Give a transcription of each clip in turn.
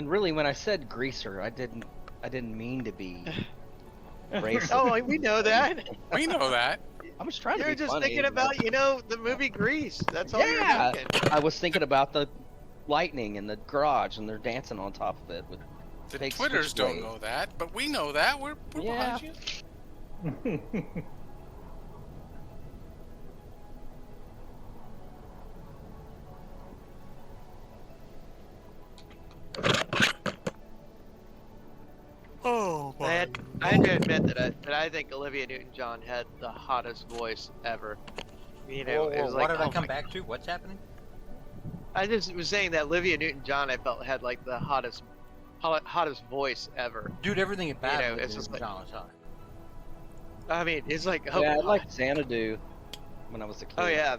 And really, when I said greaser, I didn't mean to be racist. Oh, we know that. We know that. I was trying to You're be just funny. thinking about, the movie Grease. That's all you're Yeah, thinking. I was thinking about the lightning in the garage, and they're dancing on top of it with The big Twitters don't switchblade. know that, but we know that. We're Yeah. behind you. Oh, I had to admit that I think Olivia Newton-John had the hottest voice ever. It was what like, did I oh come my- back to? What's happening? I just was saying that Olivia Newton-John, I felt, had like the hottest voice ever. Dude, everything about You know, it it's is just like- John was hot. I mean, it's like, oh, Yeah, I God. liked Xanadu when I was a kid. Oh yeah,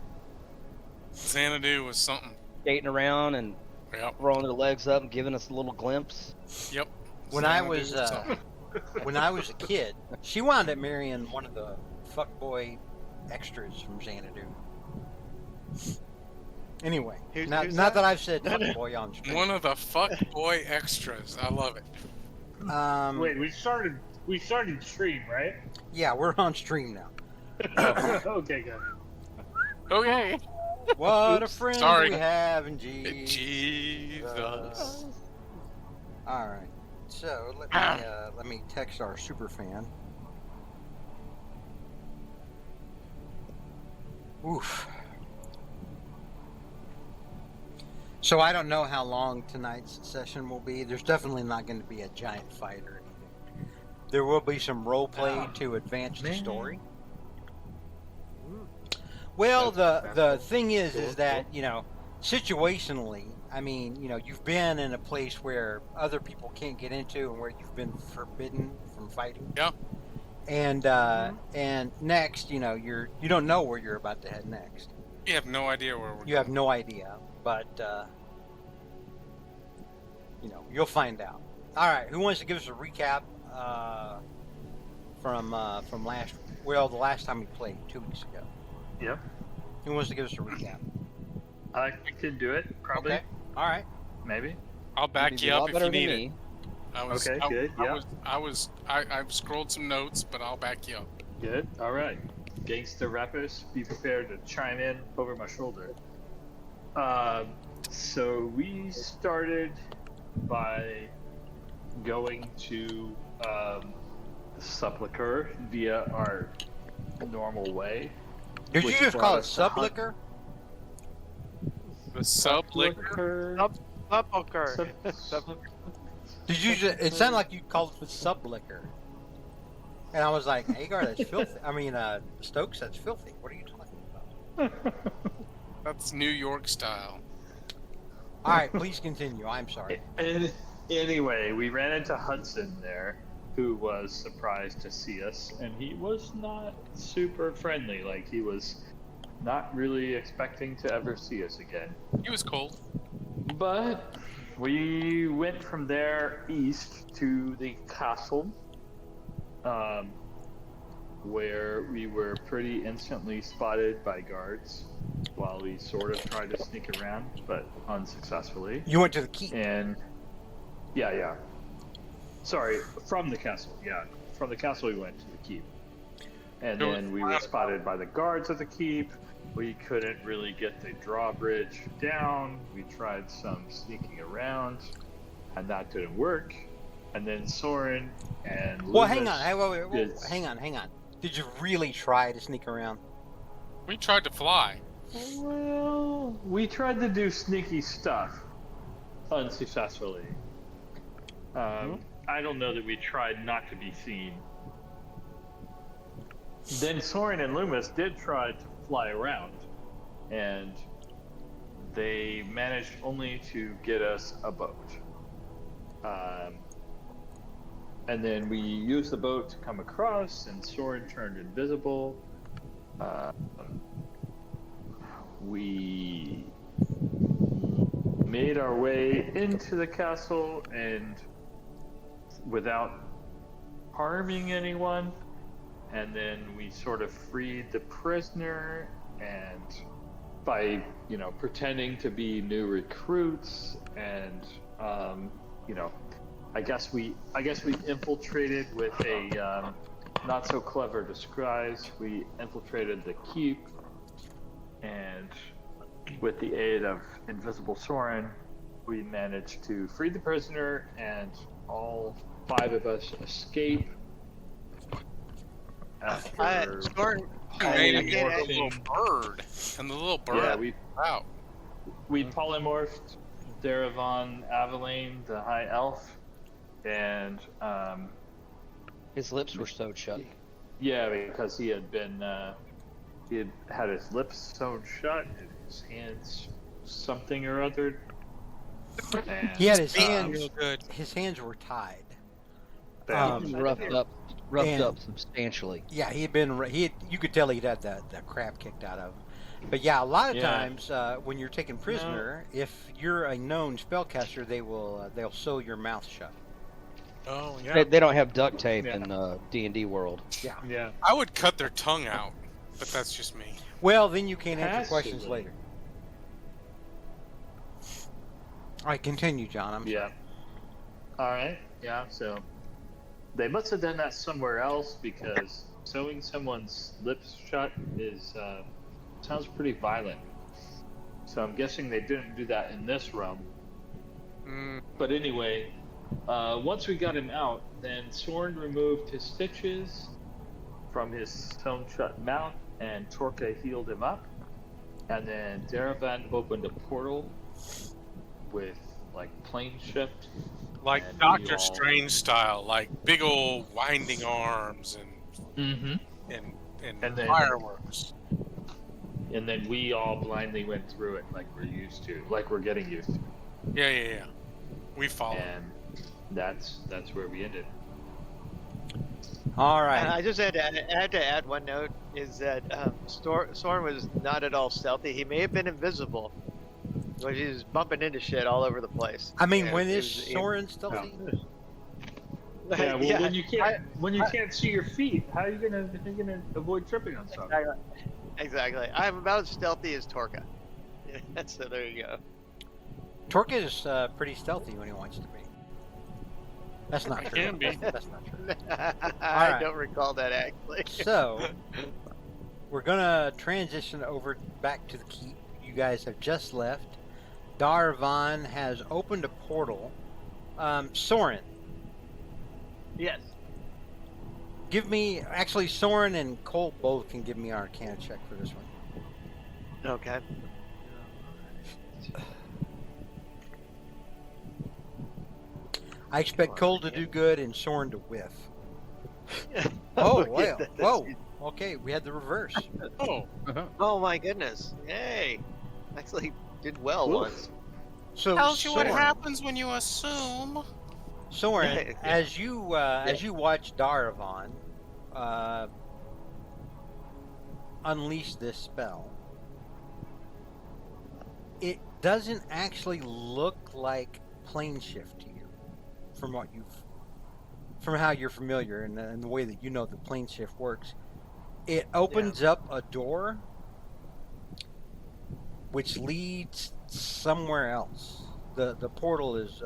Xanadu was something. Skating around and Yep. rolling their legs up and giving us a little glimpse. Yep. When I Xanadu was something. when I was a kid, she wound up marrying one of the fuckboy extras from Xanadu. Anyway, Who's not that? that I've said fuckboy on stream. One of the fuck boy extras. I love it. Wait, we started stream, right? Yeah, we're on stream now. Okay, good. Okay. What a Oops. friend Sorry. we have in Jesus. Jesus. All right, so let me text our super fan. Oof. So I don't know how long tonight's session will be. There's definitely not going to be a giant fight or anything. There will be some role play to advance the story. Well, the thing is that, situationally, I mean, you've been in a place where other people can't get into and where you've been forbidden from fighting. Yeah. And next, you don't know where you're about to head next. You have no idea where we're You have no idea, but you'll find out. All right, who wants to give us a recap from the last time we played 2 weeks ago? Yep. Who wants to give us a recap? I can do it, probably. Okay. All right. Maybe. I'll back You'd you be a up lot if better you than need me. it. Okay, good, yeah. I've scrolled some notes, but I'll back you up. Good. All right. Gangster rappers, be prepared to chime in over my shoulder. So we started by going to Supplicar via our normal way. Did you Which just call brought it us to Hunt- subliquor? The subliquor. Sepulcher. Did you just? It sounded like you called it subliquor. And I was like, Hagar, that's filthy. I mean, Stokes, that's filthy. What are you talking about? That's New York style. All right, please continue. I'm sorry. And anyway, we ran into Hudson there, who was surprised to see us, and he was not super friendly. Like, he was not really expecting to ever see us again. He was cold. But we went from there east to the castle, where we were pretty instantly spotted by guards while we sort of tried to sneak around, but unsuccessfully. You went to the keep. And yeah. Sorry, from the castle. Yeah, from the castle we went to the keep, and then we were spotted by the guards at the keep. We couldn't really get the drawbridge down. We tried some sneaking around, and that didn't work. And then Soren and Well, Loomis hang on. Wait, did- hang on. Did you really try to sneak around? We tried to fly. Well, we tried to do sneaky stuff unsuccessfully. I don't know that we tried not to be seen. Then Soren and Loomis did try to fly around, and they managed only to get us a boat. And then we used the boat to come across, and Soren turned invisible. We made our way into the castle, and without harming anyone, and then we sort of freed the prisoner, and by pretending to be new recruits, and I guess we infiltrated with a not so clever disguise. We infiltrated the keep, and with the aid of Invisible Soren, we managed to free the prisoner, and all 5 of us escape. After Soren, We made I him can't more of a actually- little bird, and the little bird. yeah, Wow. we polymorphed Daravan Aveline, the High Elf, and His lips were sewed shut. yeah, because he had been he had his lips sewn shut and his hands something or other. And, He had his Beaten hands. real good. His hands were tied. that- Roughed up And- substantially. Yeah, he had been. You could tell he'd had the crap kicked out of him. But yeah, a lot of Yeah. times when you're taken prisoner, if you're a known spellcaster, they'll sew your mouth shut. Oh yeah. They don't have duct tape Yeah. in D&D world. yeah. I would cut their tongue out, but that's just me. Well, then you can't answer questions Passively. later. All right, continue, John. I'm Yeah. All right. Yeah. So they must have done that somewhere else because sewing someone's lips shut is sounds pretty violent. So I'm guessing they didn't do that in this realm. Mm, But anyway, once we got him out, then Soren removed his stitches from his sewn shut mouth, and Torka healed him up. And then Daravan opened a portal with like plane shift. like And we Doctor all- Strange style, like big old winding arms Mm-hmm. and then- fireworks. And then we all blindly went through it like we're used to, like we're getting used to. Yeah. We follow. And that's where we ended. All And right. I just had to add one note is that Soren was not at all stealthy. He may have been invisible, but he was bumping into shit all over the place. I mean, Yeah, when it is was- Soren stealthy? Yeah, well, Yeah, when you can't see your feet, how are you gonna avoid tripping on stuff? Exactly. I'm about as stealthy as Torka. So there you go. Torque is pretty stealthy when he wants to be. That's not He true. can be. That's not true. I right. don't recall that actually. So, we're gonna transition over back to the keep. You guys have just left. Darvan has opened a portal. Soren, Yes. give me. Actually, Soren and Colt both can give me an Arcana check for this one. Okay. I expect Colt to do good and Soren to whiff. Oh, wow. that's- Whoa. Okay, we had the reverse. Oh, Oh my goodness. Yay. Actually did well Oof. once. So, tells you what Soren, happens when you assume. Soren, Yeah. as you watch Darvan unleash this spell, it doesn't actually look like plane shift to you, from how you're familiar and the way that you know the plane shift works. It opens up a door which leads somewhere else. The portal is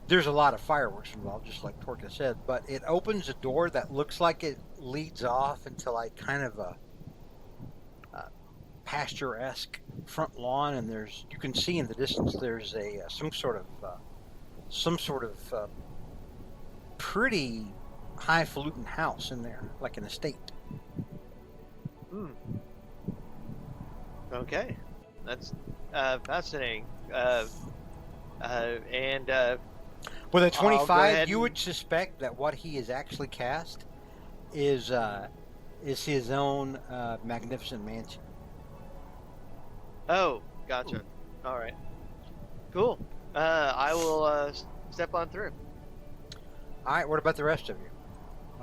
there's a lot of fireworks involved, just like Torka said, but it opens a door that looks like it leads off into like kind of a pasture-esque front lawn, and you can see in the distance there's some sort of pretty highfalutin house in there, like an estate. Hmm. Okay. That's fascinating. And With a I'll go 25, ahead you and- would suspect that what he has actually cast is his own magnificent mansion. oh, gotcha. All right. Cool. I will step on through. All right, what about the rest of you?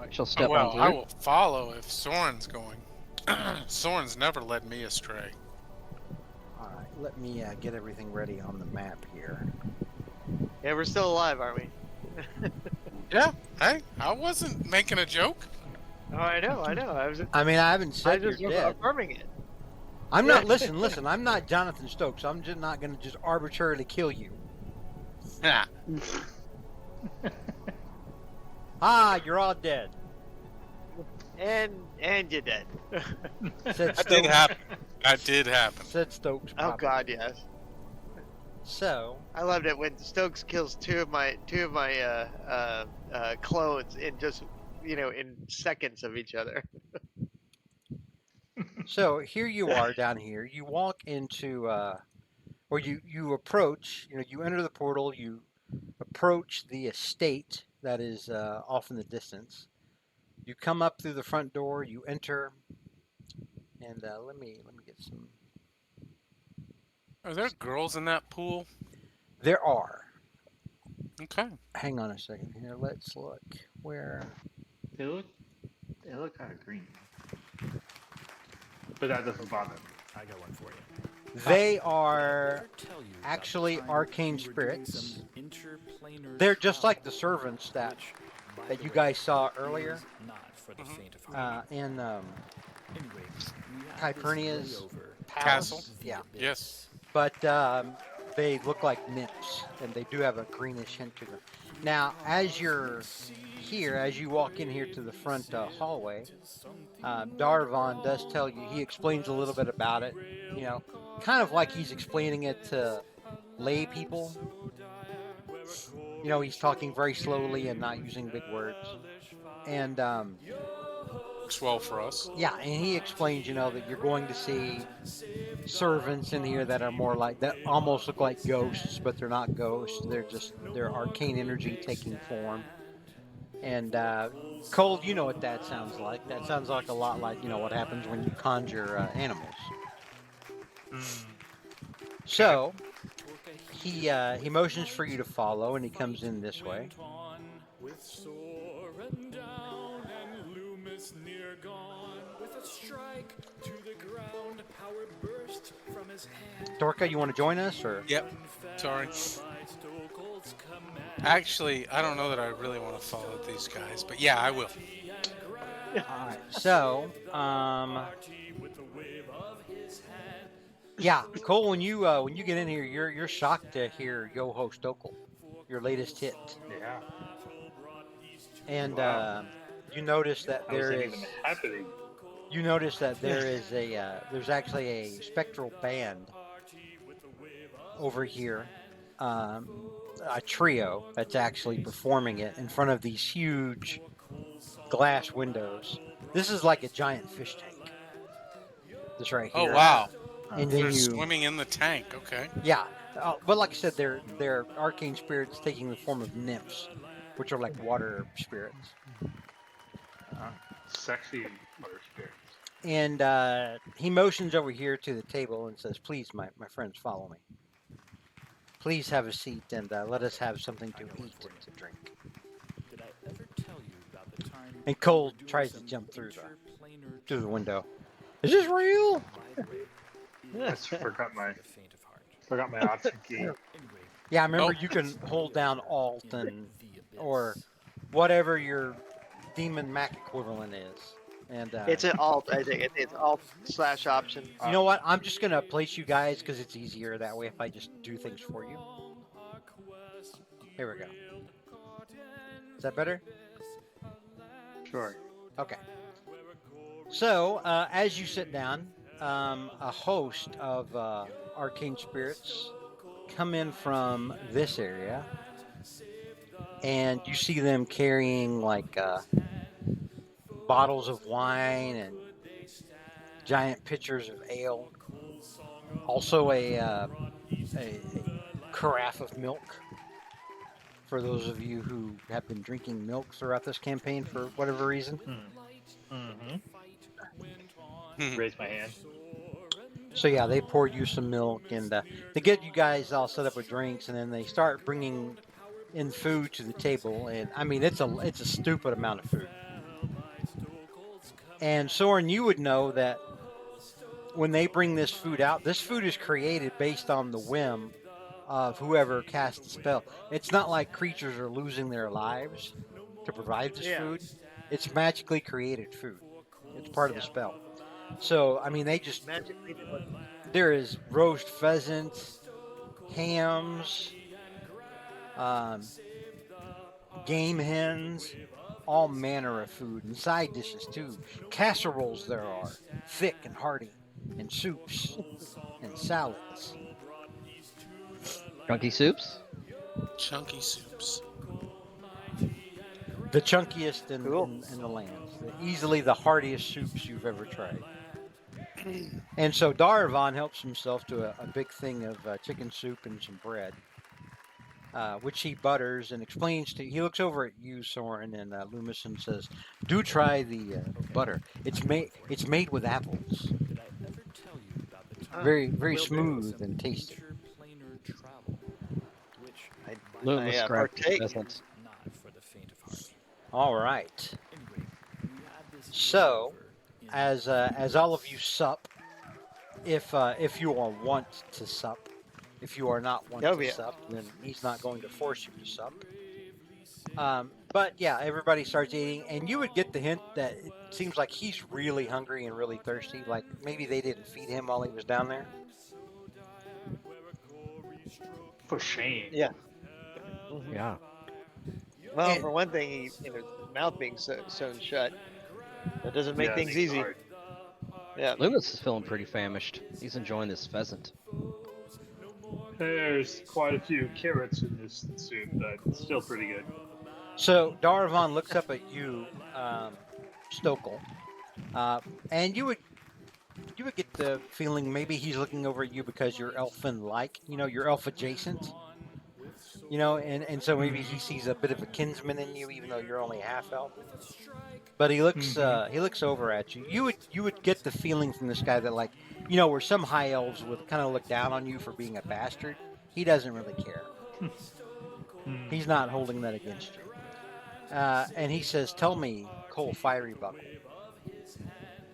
I shall step well, on I through. will follow if Soren's going. Soren's never led me astray. All right, let me get everything ready on the map here. Yeah, we're still alive, aren't we? Yeah, hey, I wasn't making a joke. Oh, I know. I was I mean, I haven't I said just you're dead. affirming it. I'm not. Listen. I'm not Jonathan Stokes. I'm just not going to just arbitrarily kill you. Yeah. Ah, you're all dead. And you're dead. Said That did Stokes. happen. That did happen. Said Stokes. Oh Probably. God, yes. So I loved it when Stokes kills two of my clones in just in seconds of each other. So here you are down here. You walk into, or you approach. You enter the portal. You approach the estate that is off in the distance. You come up through the front door. You enter, and let me get some. Are there girls in that pool? There are. Okay. Hang on a second here. Let's look. Where? They look kind of green, but that doesn't bother me. I got one for you. They are Ever tell you about actually the time arcane you were doing spirits. some interplanar They're just like the travel, servants that which, by that the you way, guys saw earlier. is not for the faint of heart. In Anyway, we have this Calpurnia's layover Castle? palace. the Yeah, abyss. Yes. but they look like nymphs, and they do have a greenish hint to them. Now, as you're here, as you walk in here to the front hallway, Darvon does tell you. He explains a little bit about it. Kind of like he's explaining it to lay people. He's talking very slowly and not using big words. And Works well for us. yeah, and he explains, that you're going to see servants in here that are more like that, almost look like ghosts, but they're not ghosts. They're arcane energy taking form. And Cole, you know what that sounds like. That sounds like a lot like what happens when you conjure animals. So he motions for you to follow, and he comes in this way. With Soren down and Loomis near gone, with a strike to the ground, power burst from his hand. Dorka, you want to join us, or? Yep. Sorry. Actually, I don't know that I really want to follow these guys, but yeah, I will. All right. So, yeah, Cole, when you get in here, you're shocked to hear Yo Ho Stokel, your latest hit, Yeah, and Wow. you notice that how is there that is even happening? you notice that there is there's actually a spectral band over here, a trio that's actually performing it in front of these huge glass windows. This is like a giant fish tank. This right Oh here. wow. And They're then you, swimming in the tank. Okay. yeah, but like I said, they're arcane spirits taking the form of nymphs, which are like water spirits. Sexy water spirits. And he motions over here to the table and says, "Please, my friends, follow me. Please have a seat and let us have something to eat and to drink." Did I ever tell you about the time And Cole we were doing tries to some jump through interplanar through the travel? window. Is this real? By the way, I just forgot my the faint of forgot heart. my option key. Anyway, Yeah, remember Nope. you can hold down Alt and the abyss. or whatever your Demon Mac equivalent is. And It's an alt, I think. It's alt/option. you know what? I'm just gonna place you guys because it's easier that way if I just do things for you. Here we go. Is that better? Sure. Okay. So as you sit down, a host of arcane spirits come in from this area, and you see them carrying like bottles of wine and giant pitchers of ale. Also a carafe of milk. For those of you who have been drinking milk throughout this campaign for whatever reason. Mm-hmm. Hmm. Raise my hand. So yeah, they pour you some milk and they get you guys all set up with drinks, and then they start bringing in food to the table. And I mean, it's a stupid amount of food. And Soren, you would know that when they bring this food out, this food is created based on the whim of whoever cast the spell. It's not like creatures are losing their lives to provide this food. It's magically created food. It's part of the spell. So, I mean, they just... Magically, There is roast pheasant, hams, um, game hens, all manner of food, and side dishes too. Casseroles there are, thick and hearty, and soups and salads. Chunky soups? Chunky soups. The chunkiest Cool. in the land. Easily the heartiest soups you've ever tried. And so Darvon helps himself to a big thing of chicken soup and some bread, which he butters and explains to. He looks over at you, Soren, and Loomis, and says, "Do try the butter. It's made with apples. Did I ever tell you about the time Very Will smooth Davis and tasty." Adventure Planar Travel, which Loomis I, grabbed partake. the pheasant. not for the faint of heart. All right. Anyway, we had this So, layover in- as all of you sup, if you are want to sup, if you are not want Oh, to yeah. sup, then he's not going to force you to sup. But yeah, everybody starts eating, and you would get the hint that it seems like he's really hungry and really thirsty. Like maybe they didn't feed him while he was down there. For shame. Yeah. Yeah. Well, And- for one thing, his mouth being sewn shut, that doesn't make Yeah, things makes it easy. hard. Yeah. Loomis is feeling pretty famished. He's enjoying this pheasant. There's quite a few carrots in this soup, but it's still pretty good. So Darvon looks up at you, Stokel, and you would get the feeling maybe he's looking over at you because you're elfin-like, you're elf adjacent, and so maybe he sees a bit of a kinsman in you, even though you're only half elf. But he looks over at you. You would get the feeling from this guy that where some high elves would kind of look down on you for being a bastard. He doesn't really care. He's not holding that against you. And he says, "Tell me, Cole Fiery Buckle,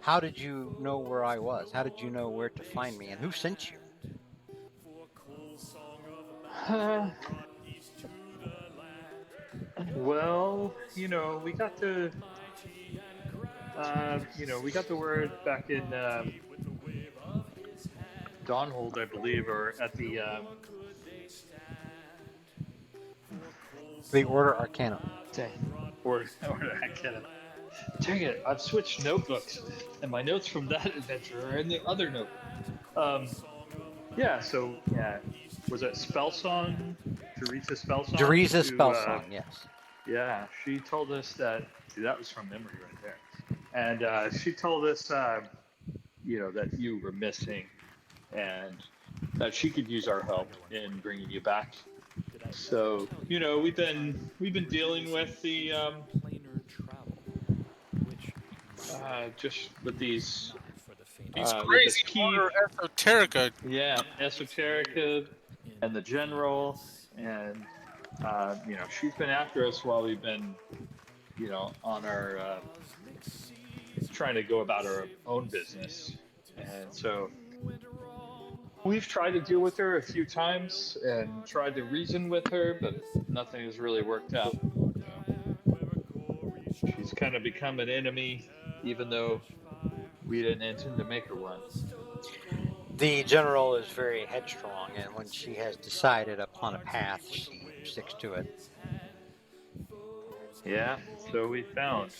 how did you know where I was? How did you know where to find me? And who sent you?" Well, we got the, we got the word back in Dawnhold, I believe, or at the The Order Arcanum. or I can't. Dang it! I've switched notebooks, and my notes from that adventure are in the other notebook. Yeah. So yeah, was it Spellsong? Teresa Spellsong? Teresa who, Spellsong, yes. Yeah, she told us that. See, that was from memory right there. And she told us, that you were missing, and that she could use our help in bringing you back. So, we've been dealing with the planar travel, which just with these These with this crazy key, order esoterica. yeah, Esoterica and the General, and she's been after us while we've been, on our trying to go about our own business, and so we've tried to deal with her a few times and tried to reason with her, but nothing has really worked out. She's kind of become an enemy, even though we didn't intend to make her one. The General is very headstrong, and when she has decided upon a path, she sticks to it. Yeah, so we found.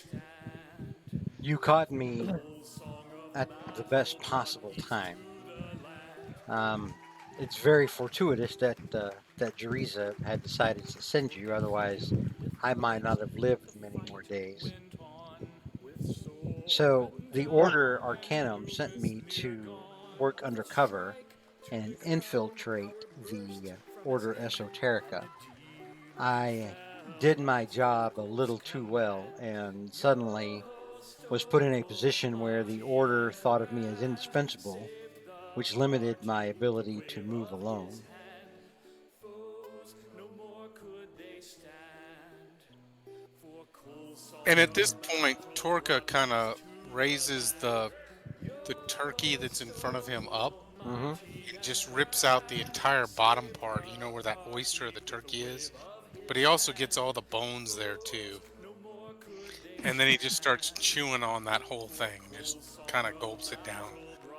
You caught me at the best possible time. It's very fortuitous that Teresa had decided to send you, otherwise I might not have lived many more days. So the Order Arcanum sent me to work undercover and infiltrate the Order Esoterica. I did my job a little too well, and suddenly was put in a position where the Order thought of me as indispensable, which limited my ability to move alone. And at this point, Torka kind of raises the turkey that's in front of him up Mm-hmm. and just rips out the entire bottom part, where that oyster of the turkey is. But he also gets all the bones there too. And then he just starts chewing on that whole thing, just kind of gulps it down,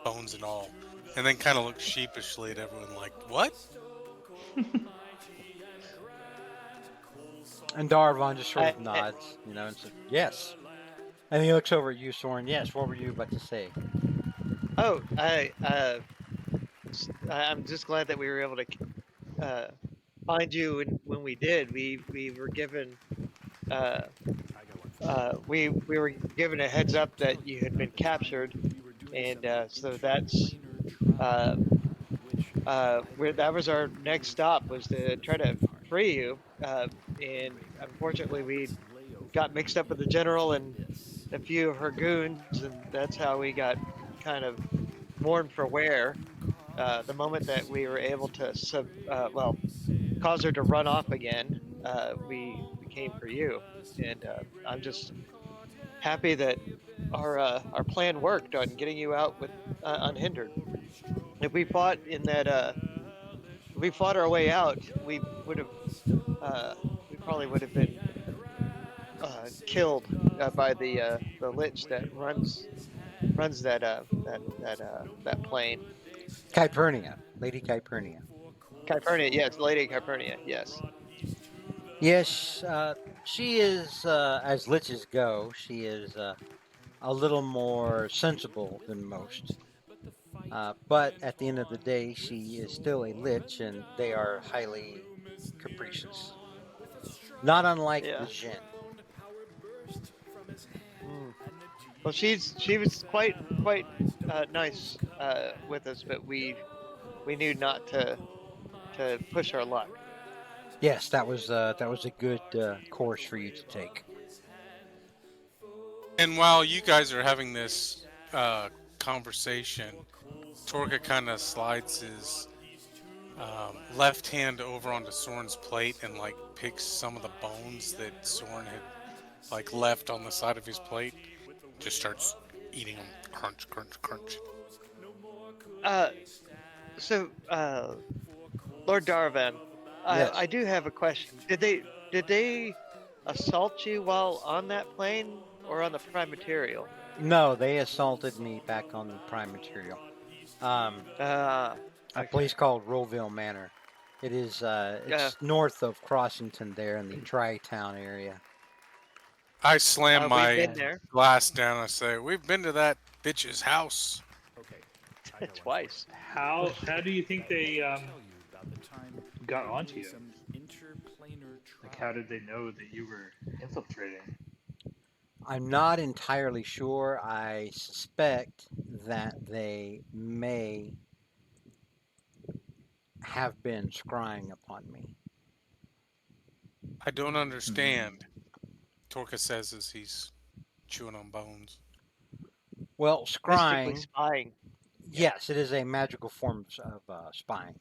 bones and all. And then kind of looks sheepishly at everyone like, what? And Darvon just sort of I- nods, and says, "Yes." And he looks over at you, Soren. Yes. What were you about to say? Oh, I'm just glad that we were able to find you when we did. We were given we were given a heads up that you had been captured, and so that's uh, that was our next stop, was to try to free you. And unfortunately, we got mixed up with the general and a few of her goons, and that's how we got kind of worn for wear. The moment that we were able to cause her to run off again, we came for you, and I'm just happy that our plan worked on getting you out with unhindered. If we fought in that if we fought our way out, we probably would have been killed by the lich that runs that plane. Kypernia, Lady Kypernia. Calpurnia, yes, Lady Calpurnia, yes. Yes, she is, as liches go, she is a little more sensible than most. But at the end of the day, she is still a lich, and they are highly capricious. Not unlike the Yeah. Jinn. Mm. Well, she was quite nice with us, but we knew not to push our luck. Yes, that was a good course for you to take. And while you guys are having this conversation, Torka kind of slides his left hand over onto Soren's plate and like picks some of the bones that Soren had like left on the side of his plate. Just starts eating them, crunch, crunch, crunch. Uh, so Lord Darvan, Yes. I do have a question. Did they assault you while on that plane or on the prime material? No, they assaulted me back on the prime material. Um, Ah, a okay. place called Roville Manor. Yeah. It's north of Crossington there in the Tri-Town area. I slam We've my been there glass down and I say, "We've been to that bitch's house." twice. How do you think they got onto you? Like, how did they know that you were infiltrating? I'm not entirely sure. I suspect that they may have been scrying upon me. I don't understand, Torka says as he's chewing on bones. Well, Mystically scrying, spying. yes, it is a magical form of spying.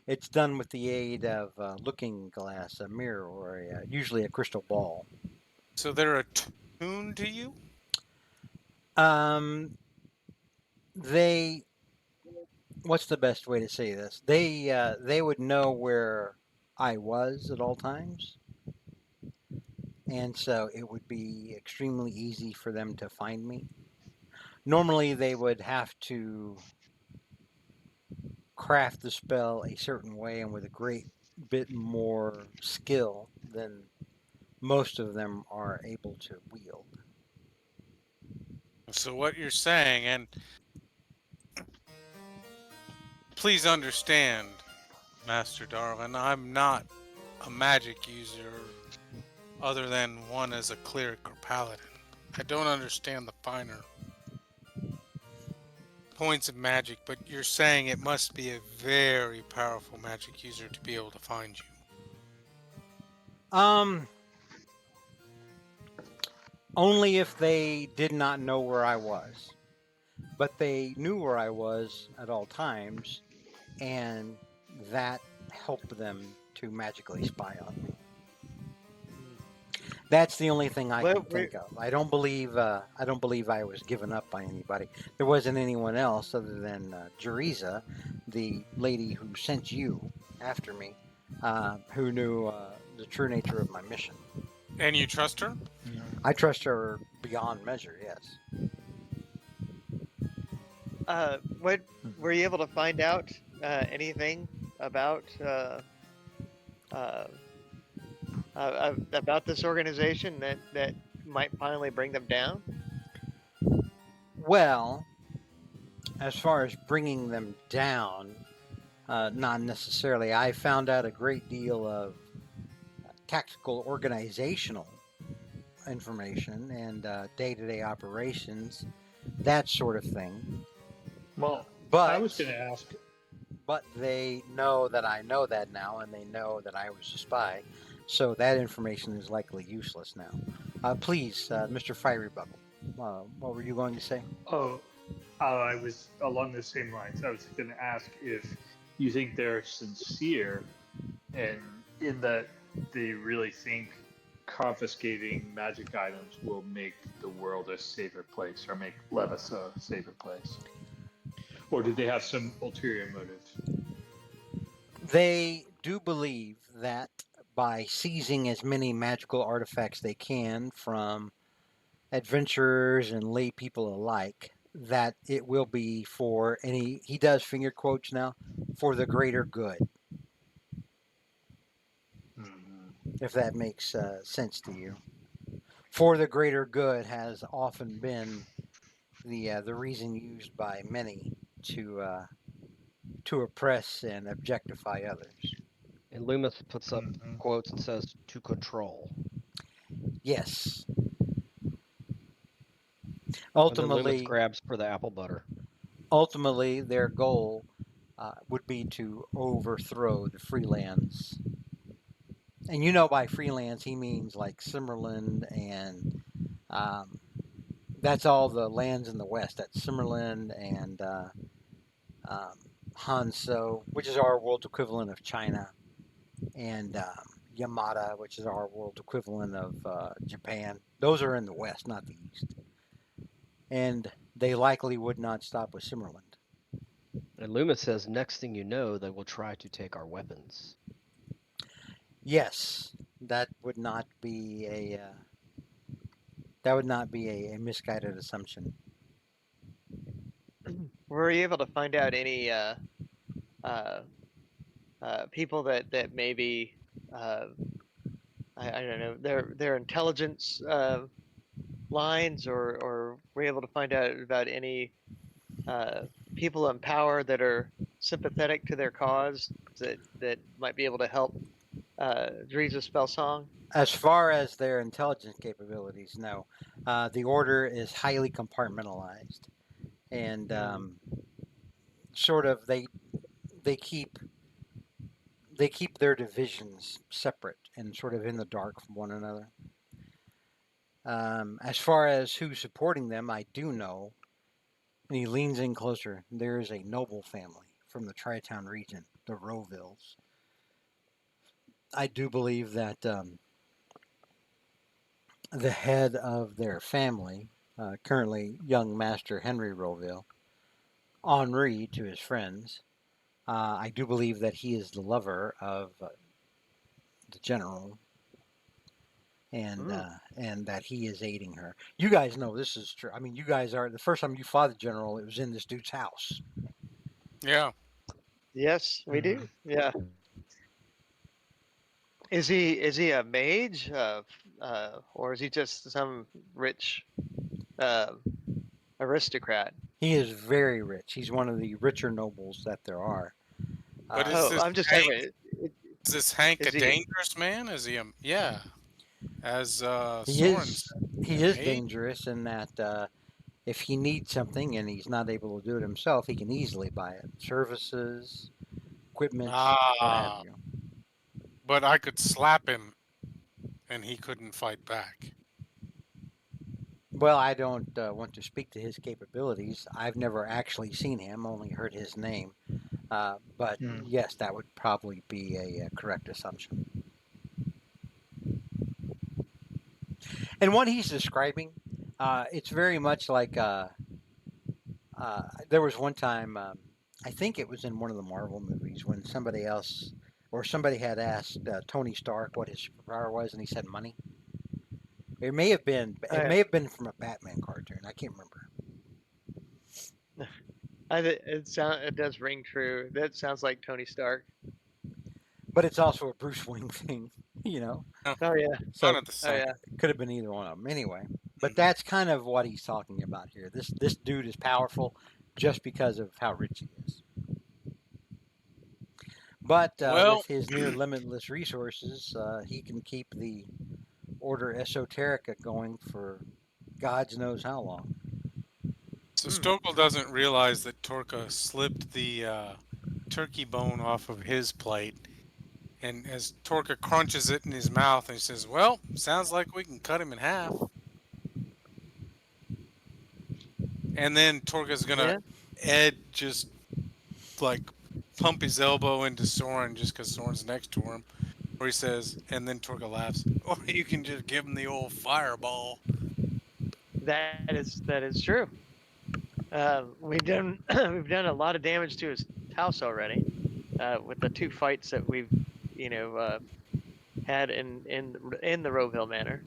It's done with the aid of a looking glass, a mirror, or usually a crystal ball. So they're attuned to you? Um, they, what's the best way to say this? They would know where I was at all times, and so it would be extremely easy for them to find me. Normally, they would have to craft the spell a certain way and with a great bit more skill than most of them are able to wield. So what you're saying, and please understand, Master Darwin, I'm not a magic user other than one as a cleric or paladin. I don't understand the finer points of magic, but you're saying it must be a very powerful magic user to be able to find you. Um, Only if they did not know where I was. But they knew where I was at all times, and that helped them to magically spy on me. That's the only thing I can think of. I don't believe I was given up by anybody. There wasn't anyone else other than Jeriza, the lady who sent you after me, who knew the true nature of my mission. And you trust her? I trust her beyond measure. Yes. What were you able to find out anything about about this organization that might finally bring them down? Well, as far as bringing them down, not necessarily. I found out a great deal of tactical organizational information and day-to-day operations, that sort of thing. Well, I was But going to ask. but they know that I know that now, and they know that I was a spy, so that information is likely useless now. Please, Mr. Fiery Bubble, what were you going to say? Oh, I was along the same lines. I was going to ask if you think they're sincere and in that they really think confiscating magic items will make the world a safer place or make Levis a safer place. Or do they have some ulterior motive? They do believe that by seizing as many magical artifacts they can from adventurers and lay people alike, that it will be for any, he does finger quotes now, for the greater good, if that makes sense to you. For the greater good has often been the reason used by many to oppress and objectify others. And Loomis puts up quotes and says, "To control." Yes. And then Loomis Ultimately, grabs for the apple butter. their goal would be to overthrow the freelance. And by freelance, he means like Simmerland, and that's all the lands in the west. That's Simmerland and Hanso, which is our world equivalent of China, and Yamata, which is our world equivalent of Japan. Those are in the west, not the east. And they likely would not stop with Simmerland. And Loomis says, "Next thing you know, they will try to take our weapons." Yes, that would not be a misguided assumption. Were you able to find out any uh, people that maybe I don't know their intelligence lines, or were you able to find out about any people in power that are sympathetic to their cause that might be able to help Dreeza spell song? As far as their intelligence capabilities, no. The order is highly compartmentalized, and sort of they keep their divisions separate and sort of in the dark from one another. As far as who's supporting them, I do know, and he leans in closer. There is a noble family from the Tri-Town region, the Rovilles. I do believe that the head of their family, currently young Master Henry Roville, Henri to his friends, I do believe that he is the lover of the general, and that he is aiding her. You guys know this is true. I mean, you guys are the first time you fought the general. It was in this dude's house. Yeah. Yes, we do. Yeah. Is he a mage, or is he just some rich aristocrat? He is very rich. He's one of the richer nobles that there are. But is Oh, this I'm just Hank? talking about. Is this Hank Is a he? dangerous man? Is he a yeah? As He Soren is said, he a is mage? dangerous in that if he needs something and he's not able to do it himself, he can easily buy it. Services, equipment, what have Ah, you. but I could slap him and he couldn't fight back. Well, I don't want to speak to his capabilities. I've never actually seen him, only heard his name. But yes, that would probably be a correct assumption. And what he's describing, it's very much like there was one time, I think it was in one of the Marvel movies, when somebody else or somebody had asked Tony Stark what his superpower was, and he said money. It may have been from a Batman cartoon. I can't remember. It does ring true. That sounds like Tony Stark. but it's also a Bruce Wayne thing, you know. No, Oh yeah. So not at the Oh same. yeah. it could have been either one of them anyway. But Mhm. that's kind of what he's talking about here. This dude is powerful just because of how rich he is. But Well, with his near limitless resources, he can keep the Order Esoterica going for God's knows how long. so Hmm. Stokel doesn't realize that Torka slipped the turkey bone off of his plate, and as Torka crunches it in his mouth, and he says, "Well, sounds like we can cut him in half." And then Torka's gonna Yeah. Ed just like pump his elbow into Soren just because Soren's next to him, where he says, and then Torka laughs, or you can just give him the old fireball. That is true. We've done we've done a lot of damage to his house already, with the two fights that we've, you know, had in the Roville Manor.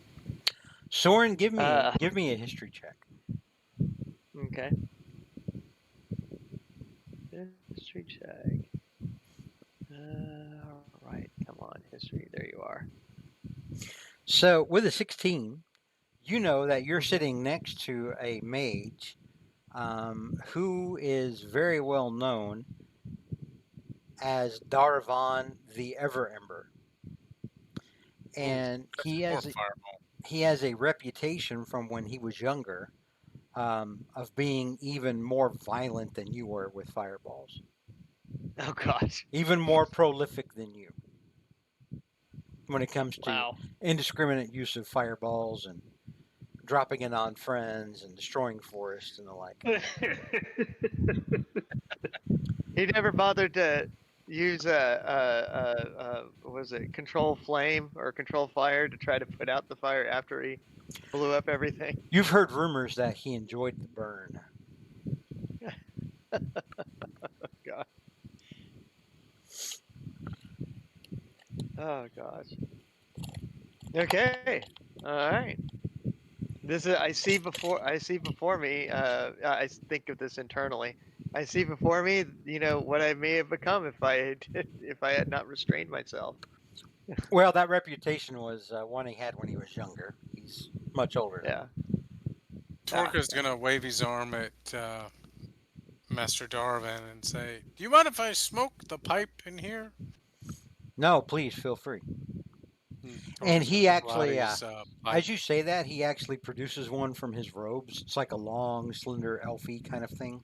Soren, give Uh, me a history check. okay. History check. All right, come on, history. There you are. So with a 16, you know that you're Mhm. sitting next to a mage who is very well known as Darvan the Ever Ember, Ooh, and that's more fireball. he has a reputation from when he was younger of being even more violent than you were with fireballs, Oh gosh. even more prolific than you when it comes to Wow. indiscriminate use of fireballs and dropping it on friends and destroying forests and the like. He never bothered to use was it control flame or control fire to try to put out the fire after he blew up everything. You've heard rumors that he enjoyed the burn. God. Oh gosh. Okay. All right. This is I see before me. I think of this internally. I see before me, what I may have become if if I had not restrained myself. Well, that reputation was one he had when he was younger. He's much older now. Yeah. Ah. Torka's gonna wave his arm at Master Darwin and say, "Do you mind if I smoke the pipe in here?" No, please feel free. And And Torka's he gonna pull out actually, his pipe. as you say that, he actually produces one from his robes. It's like a long, slender, elfy kind of thing.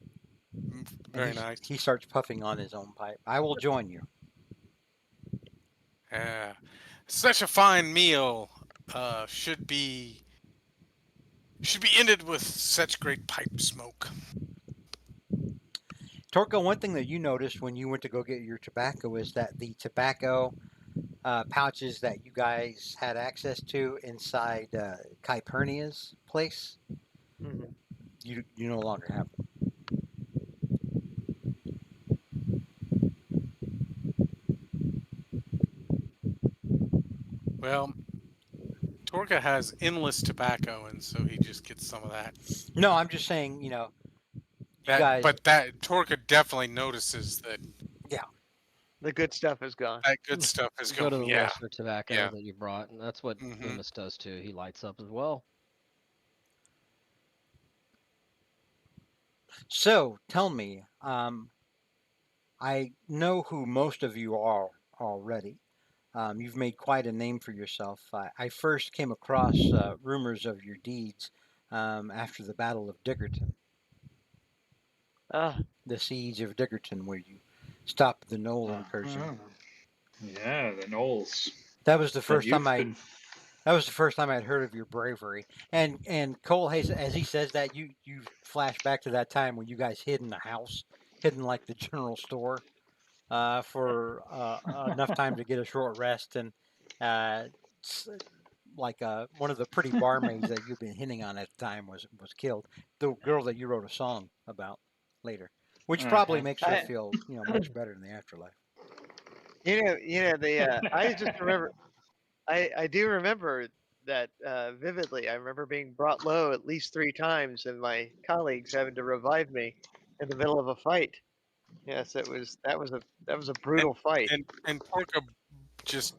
And Very nice. he starts puffing on his own pipe. I will join you. Yeah, such a fine meal should be ended with such great pipe smoke. Torco, one thing that you noticed when you went to go get your tobacco is that the tobacco pouches that you guys had access to inside Kypernia's place, Mhm. you no longer have them. Well, Torka has endless tobacco, and so he just gets some of that. No, I'm just saying, you guys, But that Torka definitely notices that yeah. The good stuff is gone. that good stuff is Go to going. the Yeah, lesser tobacco yeah. that you brought, and that's what Hmm. Loomis does too. He lights up as well. So tell me, I know who most of you are already. You've made quite a name for yourself. I first came across rumors of your deeds after the Battle of Diggerton, Ah. the siege of Diggerton, where you stopped the Knoll incursion. Uh-huh. Yeah, the Knolls. That was the And first time you've been. That was the first time I'd heard of your bravery. And Cole Hayes, as he says that, you flash back to that time when you guys hid in the house, hidden like the general store, for enough time to get a short rest, and uh, like one of the pretty barmaids that you've been hitting on at the time was killed. The girl that you wrote a song about later, which probably Uh-huh. makes her I, feel much better in the afterlife. I just remember. I do remember that vividly. I remember being brought low at least 3 times, and my colleagues having to revive me in the middle of a fight. Yes, that was a And brutal fight. and Torka just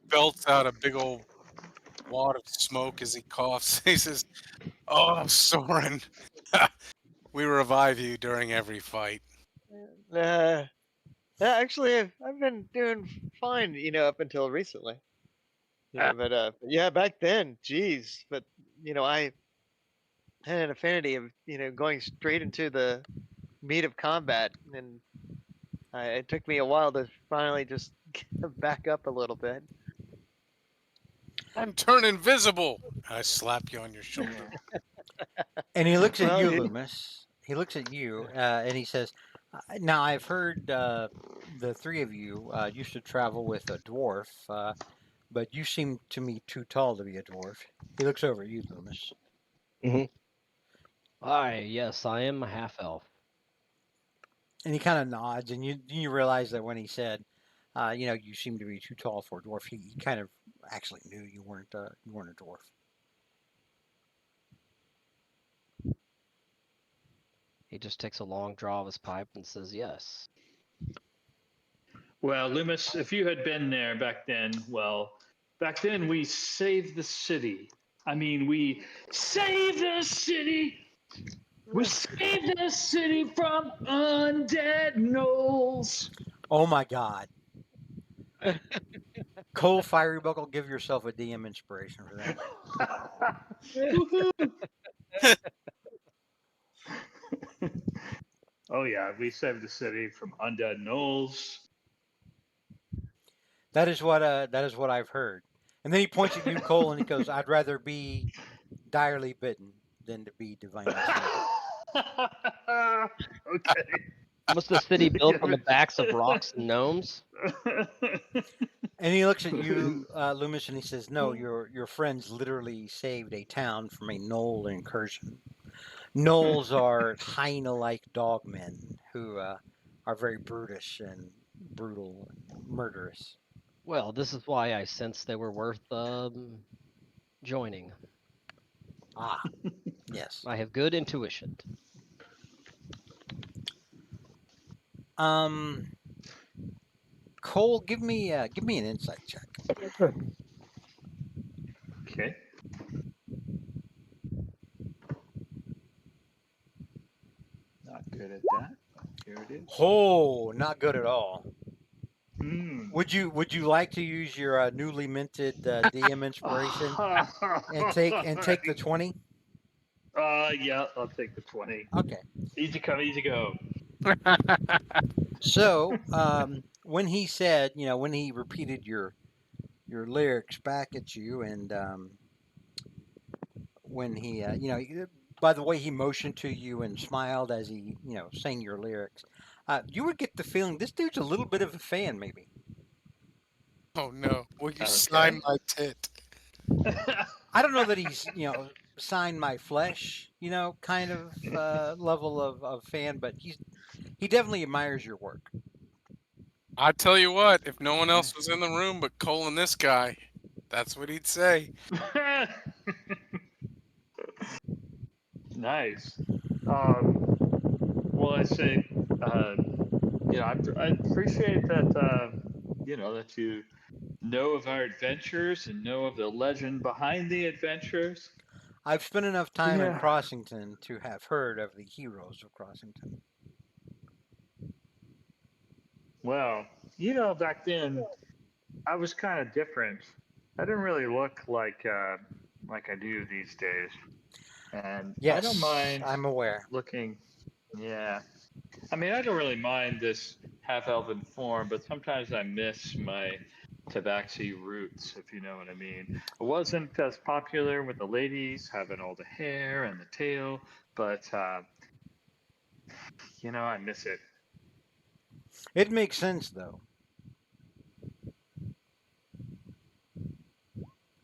belts out a big old wad of smoke as he coughs. He says, "Oh, Soren, we revive you during every fight." Yeah, actually, I've been doing fine, up until recently. But yeah, back then, geez. But I had an affinity of going straight into the meat of combat, and it took me a while to finally just back up a little bit. And turn invisible. I slap you on your shoulder. And he looks at Well, you, Loomis. He looks at you, and he says, "Now I've heard the three of you used to travel with a dwarf, but you seem to me too tall to be a dwarf." He looks over at you, Loomis, Yes, I am a half elf. and he kind of nods, and you realize that when he said, you seem to be too tall for a dwarf, he kind of actually knew you weren't a dwarf. He just takes a long draw of his pipe and says, "Yes." Well, Loomis, if you had been there back then, back then we saved the city. I mean, we saved the city. We saved the city from undead gnolls. Oh my God. Cole Fiery Buckle, give yourself a DM inspiration for that. Woohoo! Oh yeah, we saved the city from undead gnolls. That is what I've heard. And then he points at you, Cole, and he goes, "I'd rather be direly bitten than to be divinely smitten." Okay. Was the city built on the Yeah. backs of rocks and gnomes? And he looks at you, Loomis, and he says, "No, your friends literally saved a town from a gnoll incursion. Gnolls are hyena-like dogmen who are very brutish and brutal and murderous." Well, this is why I sensed they were worth joining. Ah, yes. I have good intuition. Cole, give me an insight check. Okay. Not good at that. Here it is. Oh, not good at all. Mm. Would you like to use your newly minted DM inspiration and take the 20? Yeah, I'll take the 20. Okay. Easy come, easy go. So, when he said, when he repeated your lyrics back at you, and when he, by the way he motioned to you and smiled as he, sang your lyrics, you would get the feeling this dude's a little bit of a fan, maybe. Oh no! Will you Okay. sign my tit? I don't know that he's, signed my flesh, kind of level of fan, but he definitely admires your work. I tell you what, if no one else was in the room but Cole and this guy, that's what he'd say. Nice. Well, I say, I appreciate that, that you know of our adventures and know of the legend behind the adventures. I've spent enough time in Yeah. Crossington to have heard of the heroes of Crossington. Well, back then, I was kind of different. I didn't really look like I do these days, and Yes, I don't mind I'm aware. looking. Yeah, I mean, I don't really mind this half-elven form, but sometimes I miss my tabaxi roots, if you know what I mean. I wasn't as popular with the ladies, having all the hair and the tail, but I miss it. It makes sense, though.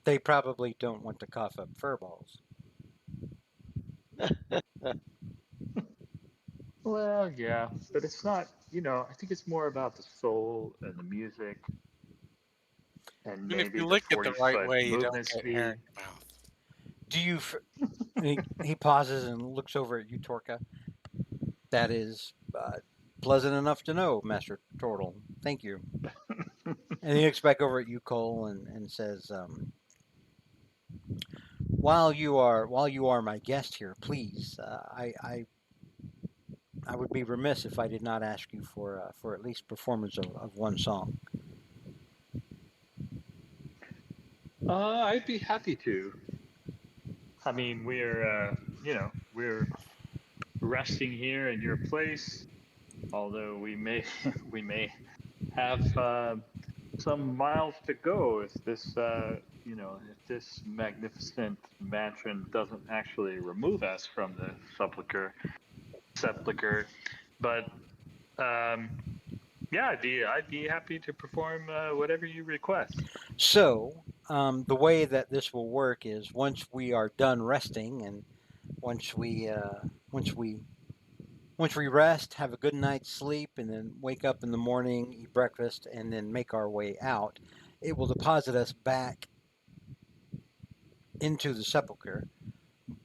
They probably don't want to cough up fur balls. Well, yeah, but it's not. I think it's more about the soul and the music, and Even if maybe you the lick it the right 40-foot way, you don't movement get hair speed. in your mouth. Do you? He pauses and looks over at you, Torka. That is pleasant enough to know, Master Turtle. Thank you. And he looks back over at you, Cole, and says, "While you are my guest here, please, I would be remiss if I did not ask you for at least performance of one song." I'd be happy to. I mean, we're resting here in your place, although we may we may have some miles to go if this if this magnificent mansion doesn't actually remove us from the sepulcher. But um, yeah, I'd be happy to perform whatever you request. So, the way that this will work is once we are done resting, and once we once we once we rest, have a good night's sleep, and then wake up in the morning, eat breakfast, and then make our way out, it will deposit us back into the sepulcher.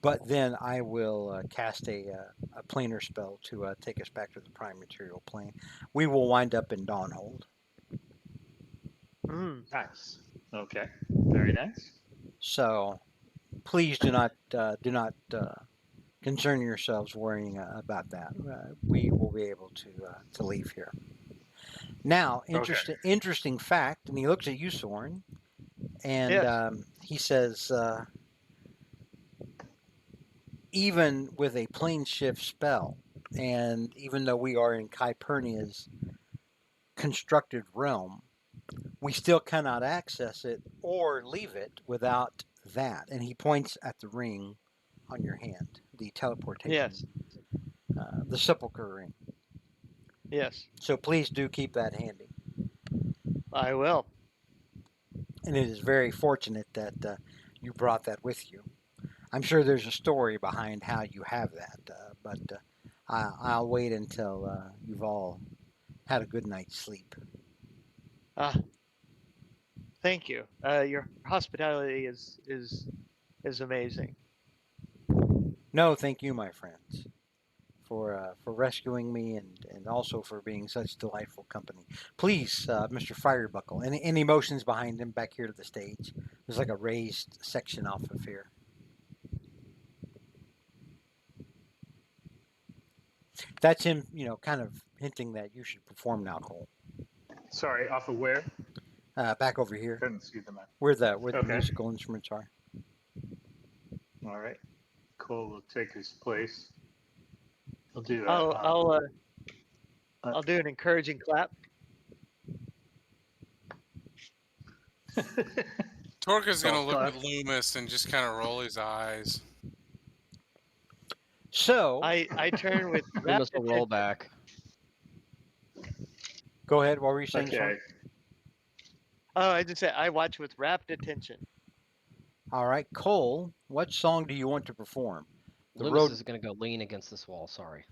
But then I will cast a planar spell to take us back to the prime material plane. We will wind up in Dawnhold. Nice. Okay. Very nice. So please do not concern yourselves worrying about that. We will be able to leave here. Now, interesting fact, and he looks at you, Soren, and Yes. he says, even with a plane shift spell, and even though we are in Calpurnia's constructed realm, we still cannot access it or leave it without that. And he points at the ring on your hand, the teleportation, Yes. The sepulcher ring. Yes. So please do keep that handy. I will. And it is very fortunate that you brought that with you. I'm sure there's a story behind how you have that, but I'll wait until you've all had a good night's sleep. Thank you. Your hospitality is amazing. No, thank you, my friends, for rescuing me and also for being such delightful company. Please, Mr. Firebuckle, any motions behind him back here to the stage? There's like a raised section off of here. That's him, kind of hinting that you should perform now, Cole. Sorry, off of where? Back over here, Couldn't see the map. where the Okay. musical instruments are. All right. Cole will take his place. He'll do I'll do an encouraging clap. Torka's gonna look Clap. at Loomis and just kind of roll his eyes. So I turn with Loomis will roll attention. back. go ahead. What were you saying? Okay. Sean? Oh, I just said I watch with rapt attention. All right, Cole. What song do you want to perform? The Loomis road. is gonna go lean against this wall. Sorry.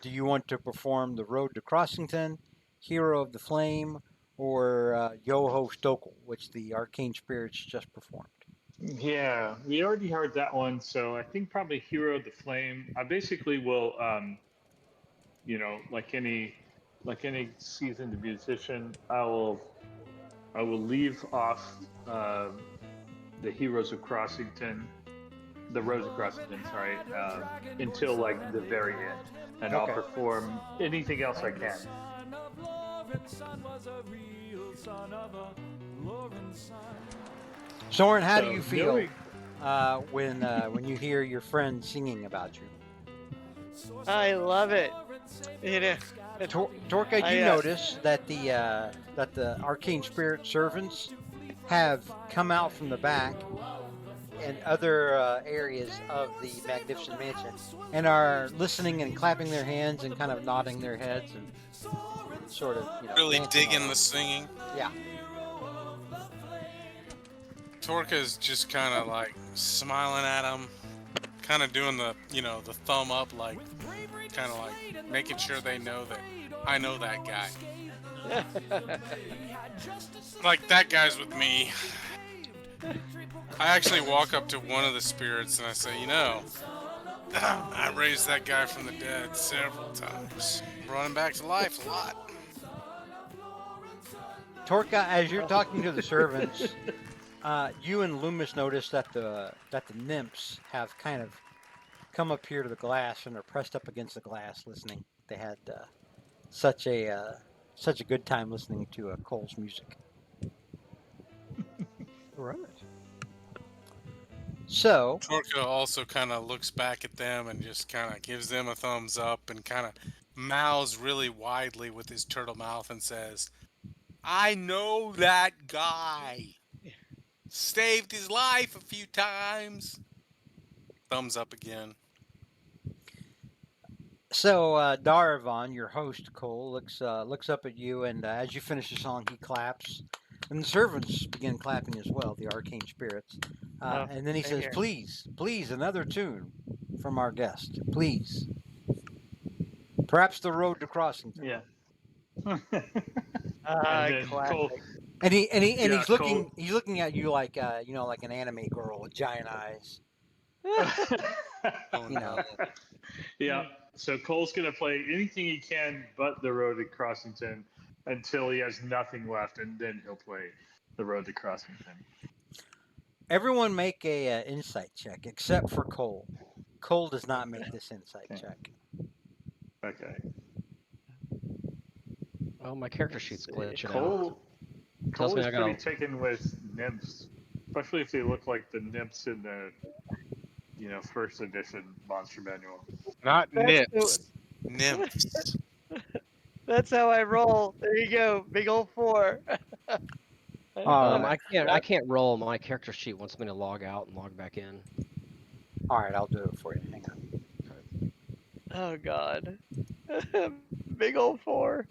Do you want to perform the Road to Crossington, Hero of the Flame, or Yo-Ho Stokel, which the Arcane Spirits just performed? Yeah, we already heard that one, so I think probably Hero of the Flame. I basically will, like any seasoned musician, I will leave off the Heroes of Crossington, the Rose of Crossington, sorry, until like the very end, and I'll Okay. perform anything else I can. Soren, how do So, you feel when you hear your friend singing about you? I love it. Torka, I, you notice that the Arcane Spirit servants have come out from the back and other areas of the Magnificent Mansion and are listening and clapping their hands and kind of nodding their heads and sort of Really dancing digging along. the singing. Yeah. Torka's just kind of like smiling at him, kind of doing the the thumb up, like kind of like making sure they know that I know that guy. Like that guy's with me. I actually walk up to one of the spirits and I say, I raised that guy from the dead several times. Brought him back to life a lot. Torka, as you're talking to the servants, you and Loomis notice that the nymphs have kind of come up here to the glass and are pressed up against the glass listening. They had such a good time listening to Cole's music. Right. So Torka also kind of looks back at them and just kind of gives them a thumbs up and kind of mouths really widely with his turtle mouth and says, I know that guy. Saved his life a few times. Thumbs up again. So Darvon, your host Cole, looks up at you, and as you finish the song, he claps, and the servants begin clapping as well. The arcane spirits, and then he same says, here. "Please, another tune from our guest, please. Perhaps the road to Crossington." Yeah. Ah, then classic. Cole, And Yeah, he's looking at you like like an anime girl with giant eyes. Oh You know. no. yeah. So Cole's gonna play anything he can but the road to Crossington until he has nothing left, and then he'll play the road to Crossington. Everyone make a insight check except for Cole. Cole does not make this insight Okay. check. Okay. Oh, my character sheet's glitching out. Cole Tells me is I pretty gotta. taken with nymphs, especially if they look like the nymphs in the first edition monster manual. Not That's nymphs. Nymphs. That's how I roll. There you go. Big old 4. I can't roll. My character sheet wants me to log out and log back in. All right, I'll do it for you. Hang on. Oh God. Big old 4.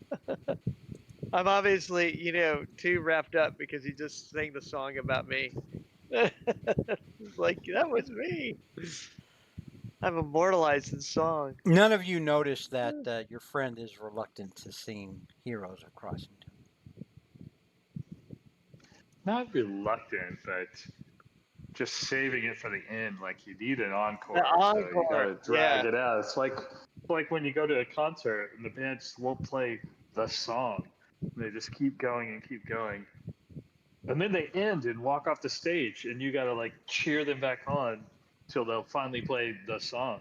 I'm obviously, too wrapped up because he just sang the song about me. It's like, that was me. I'm immortalized in song. None of you notice that your friend is reluctant to sing Heroes of Crossington. Not reluctant, but just saving it for the end. Like you need an encore, The so you encore, gotta drag yeah. it out. It's like when you go to a concert and the band just won't play the song. They just keep going and keep going. And then they end and walk off the stage, and you gotta like cheer them back on till they'll finally play the song.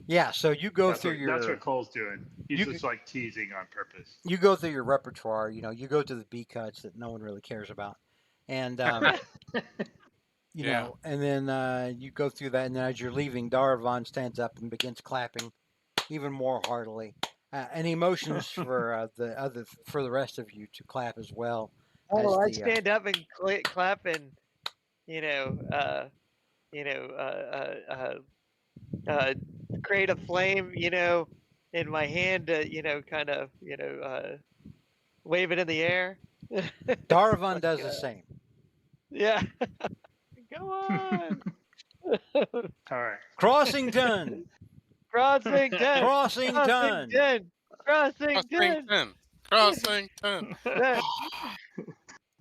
Yeah, so you go That's through what, that's what Cole's doing. He's you- just like teasing on purpose. you go through your repertoire. You go to the B cuts that no one really cares about, and Yeah. and then you go through that, and then as you're leaving, Darvon stands up and begins clapping even more heartily, and he motions for the rest of you to clap as well. Oh, I as the, stand up and clap and, create a flame, in my hand to, kind of, wave it in the air. Darvon does the same. Yeah. Go on. All right. Crossington, Crossington. Crossington. Crossington. Crossington.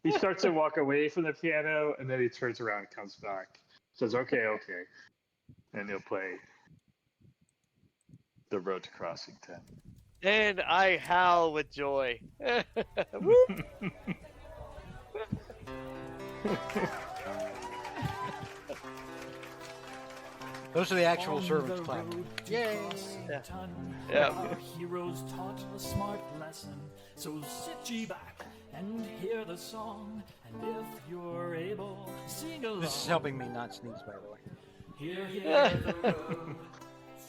He starts to walk away from the piano, and then he turns around and comes back. Says, okay. And he'll play The Road to Crossington. And I howl with joy. Woo. Those are the actual On servants the clapping. road to Yay! Crossington, Yeah. Our heroes taught a smart lesson. So sit ye back and hear the song. And if you're able, sing along. This is helping me not sneeze, by the way. Hear the road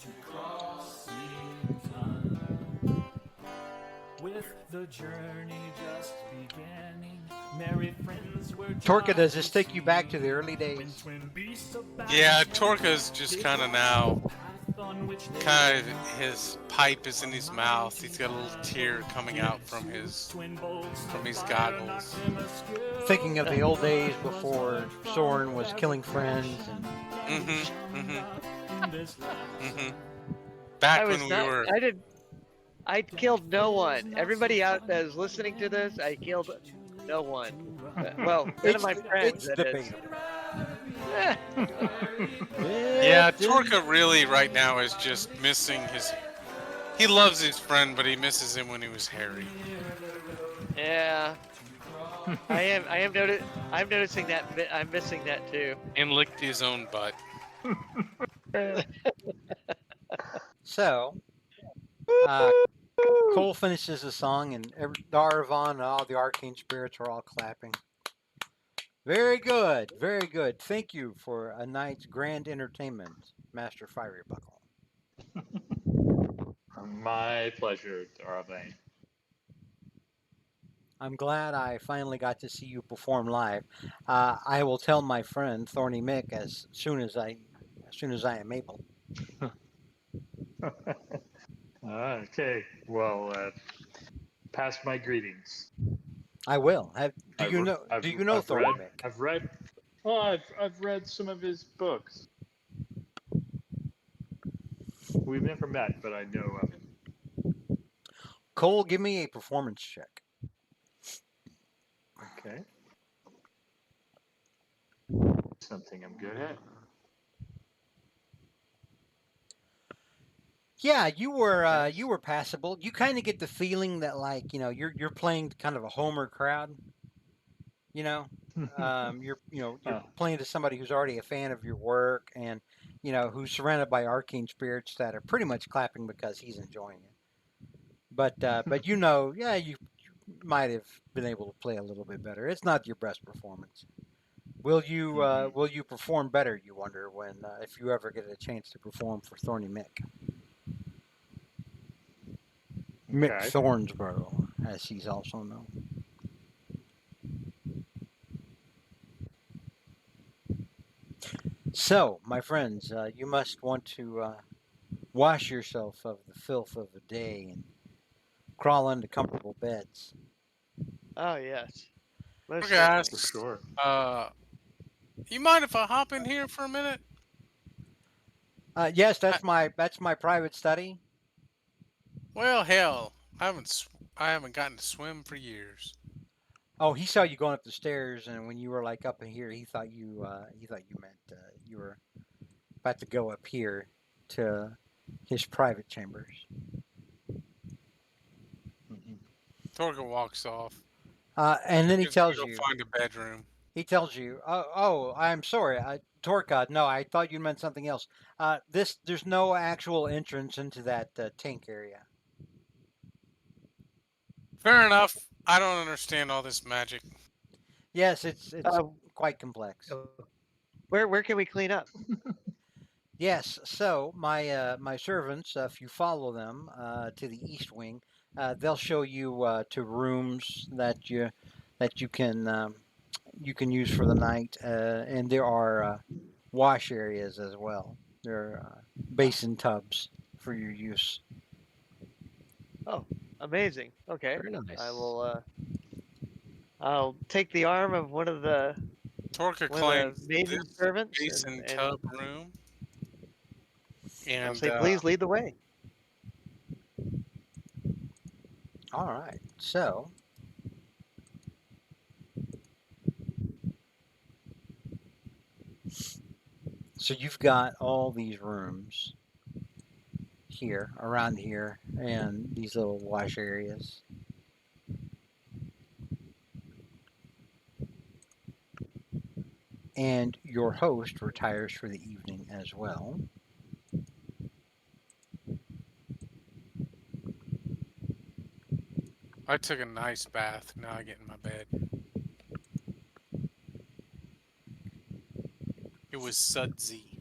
to Crossington. With the journey just beginning, merry friends were Torka, does this take you back to the early days? Yeah, Torka's just kind of now, his pipe is in his mouth. He's got a little tear coming out from his goggles. Thinking of the old days before Soren was killing friends. Back I was when we not, were, I killed no one. Everybody out that is listening to this, I killed no one. Well, none of my friends. It's that is. debatable. yeah, Torka really right now is just missing his. He loves his friend, but he misses him when he was hairy. Yeah, I'm noticing that. I'm missing that too. And licked his own butt. So, Cole finishes the song, and Darvon and all the arcane spirits are all clapping. Very good, very good. Thank you for a night's grand entertainment, Master Fiery Buckle. My pleasure, Darvane. I'm glad I finally got to see you perform live. I will tell my friend Thorny Mick as soon as I am able. Okay, well, pass my greetings. I will. Do I've, you know? I've, Do you know I've Thorny read, Mick? I've read, well, I've read some of his books. We've never met, but I know of him. Cole, give me a performance check. Okay. Something I'm good at. Yeah, you were passable. You kind of get the feeling that you're playing kind of a Homer crowd. You know, you're Oh. playing to somebody who's already a fan of your work and who's surrounded by arcane spirits that are pretty much clapping because he's enjoying it. But yeah, you might have been able to play a little bit better. It's not your best performance. Will you perform better? You wonder when if you ever get a chance to perform for Thorny Mick. Mick Okay. Thornsborough, as he's also known. So, my friends, you must want to wash yourself of the filth of the day and crawl into comfortable beds. Oh yes, most Okay, certainly. For sure. You mind if I hop in here for a minute? Yes, that's my private study. Well, hell, I haven't gotten to swim for years. Oh, he saw you going up the stairs, and when you were like up in here, he thought you meant you were about to go up here to his private chambers. Mm-hmm. Torga walks off. And then he He's gonna tells go you. find a bedroom. He tells you, "Oh, I'm sorry, Torka. No, I thought you meant something else. There's no actual entrance into that tank area. Fair enough. I don't understand all this magic. Yes, it's Uh, quite complex. where can we clean up? Yes, so my servants, if you follow them to the east wing, they'll show you to rooms that you can use for the night, and there are wash areas as well. There are basin tubs for your use. Oh, amazing. Okay, Very nice. I will. I'll take the arm of Torka one of claims the maiden this servants, basin and tub room, I'll and say, please lead the way. All right, so you've got all these rooms here, around here, and these little wash areas. And your host retires for the evening as well. I took a nice bath. Now I get in my bed. It was sudsy.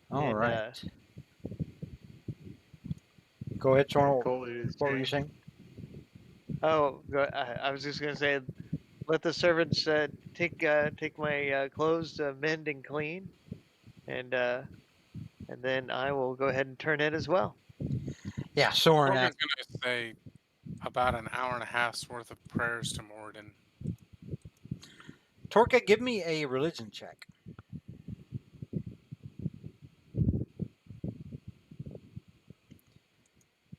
All And, right. Go ahead, Soren. Cole, What were you saying? I was just gonna say, let the servants take my clothes to mend and clean, and then I will go ahead and turn in as well. Yeah, Soren. Torka's gonna say about an hour and a half's worth of prayers to Morden. Torka, give me a religion check.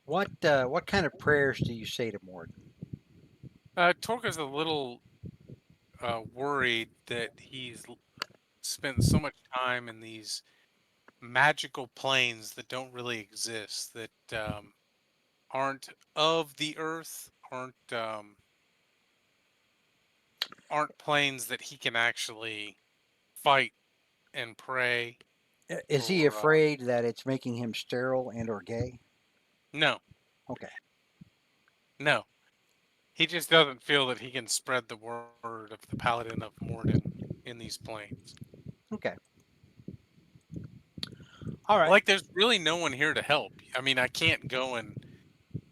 What kind of prayers do you say to Morden? Torka's a little worried that he's spent so much time in these magical planes that don't really exist, that aren't of the Earth aren't planes that he can actually fight and pray. Is he Or afraid that it's making him sterile and or gay? no, Okay. no. He just doesn't feel that he can spread the word of the Paladin of Morden in these planes. Okay. All right. Like, there's really no one here to help. I mean, I can't go and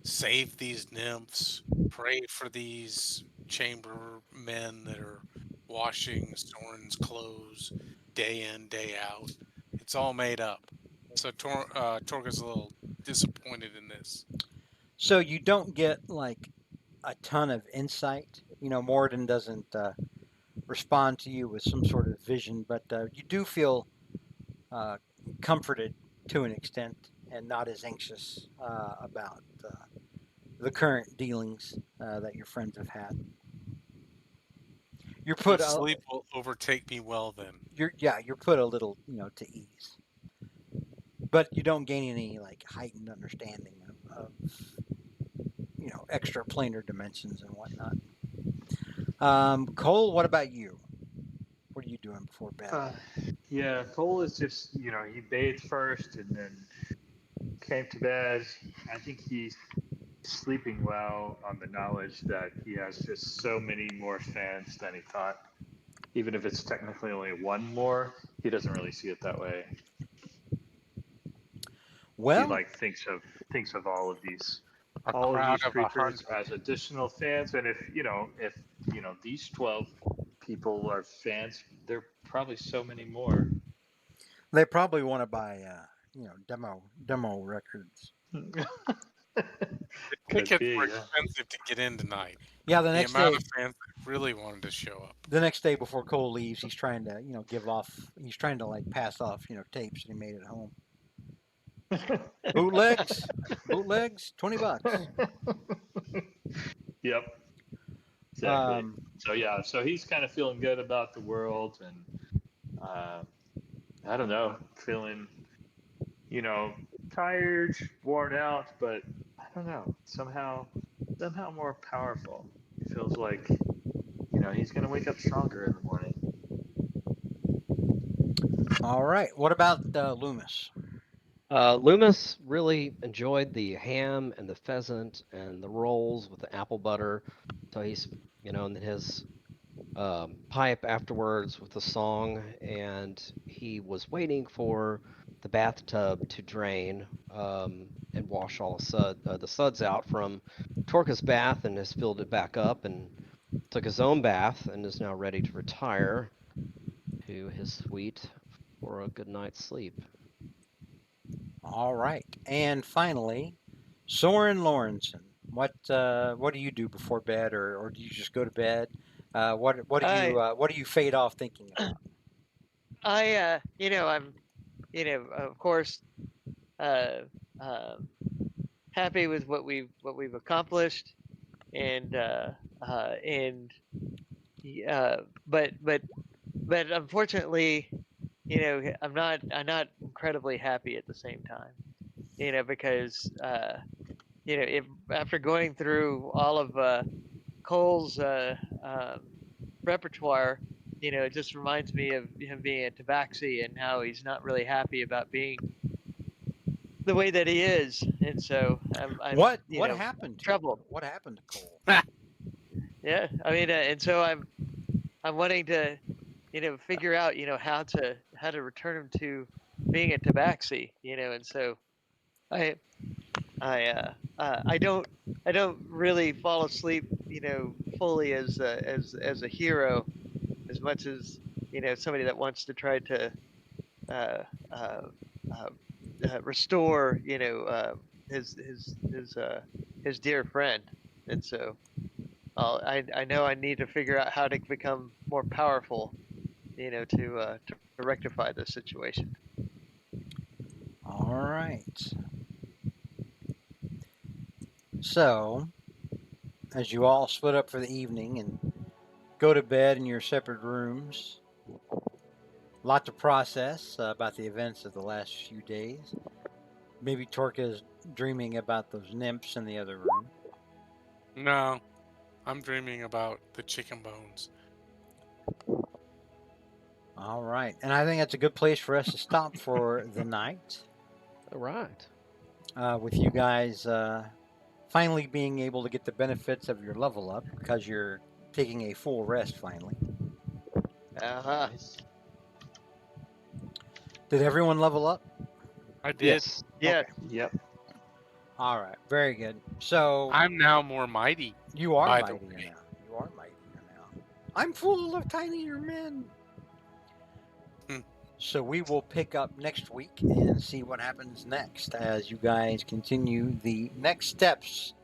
save these nymphs, pray for these chamber men that are washing Soren's clothes day in, day out. It's all made up. So Torga's a little disappointed in this. So you don't get like a ton of insight. Morden doesn't respond to you with some sort of vision, but you do feel uh, comforted to an extent and not as anxious about the current dealings that your friends have had. You're So put sleep will overtake me well then. you're put a little to ease, but you don't gain any like heightened understanding of extra planar dimensions and whatnot. Cole, what about you? What are you doing before bed? Yeah, Cole is just, he bathed first and then came to bed. I think he's sleeping well on the knowledge that he has just so many more fans than he thought. Even if it's technically only one more, he doesn't really see it that way. He Well, thinks of all of these A crowd of creatures 100. as additional fans, and if these 12 people are fans, there are probably so many more. they probably want to buy demo records. The Could tickets be, were yeah. expensive to get in tonight. Yeah, The amount of fans that really wanted to show up. the next day before Cole leaves, he's trying to give off. He's trying to like pass off tapes that he made at home. Bootlegs, $20. Yep, exactly. So he's kind of feeling good about the world, and I don't know, feeling tired, worn out, but I don't know, somehow more powerful. He feels like he's gonna wake up stronger in the morning. All right. What about Loomis? Loomis really enjoyed the ham and the pheasant and the rolls with the apple butter. So he's, and his pipe afterwards with the song, and he was waiting for the bathtub to drain and wash all the suds out from Torca's bath, and has filled it back up and took his own bath and is now ready to retire to his suite for a good night's sleep. All right. And finally, Soren Lawrenson. What do you do before bed, or do you just go to bed? What do you fade off thinking about? I'm, of course, uh, happy with what we've accomplished, and but unfortunately, I'm not incredibly happy at the same time, because if after going through all of Cole's repertoire, it just reminds me of him being a tabaxi and how he's not really happy about being the way that he is, and so I'm What happened to troubled. What happened to Cole? Yeah, I mean, and so I'm wanting to figure out how to return him to being a tabaxi, and so I I don't really fall asleep fully as a hero, as much as somebody that wants to try to uh, uh, uh, restore his dear friend, and so I know I need to figure out how to become more powerful, to rectify this situation. All right. So, as you all split up for the evening and go to bed in your separate rooms, a lot to process about the events of the last few days. Maybe Torka is dreaming about those nymphs in the other room. No, I'm dreaming about the chicken bones. All right. And I think that's a good place for us to stop for the night. All right. With you guys finally being able to get the benefits of your level up because you're taking a full rest finally. Uh-huh. Did everyone level up? I did. Yes. Yeah. Yep. All right. Very good. So I'm now more mighty. you are by the mightier way. now. You are mightier now. I'm full of tinier men. Hmm. So we will pick up next week and see what happens next as you guys continue the next steps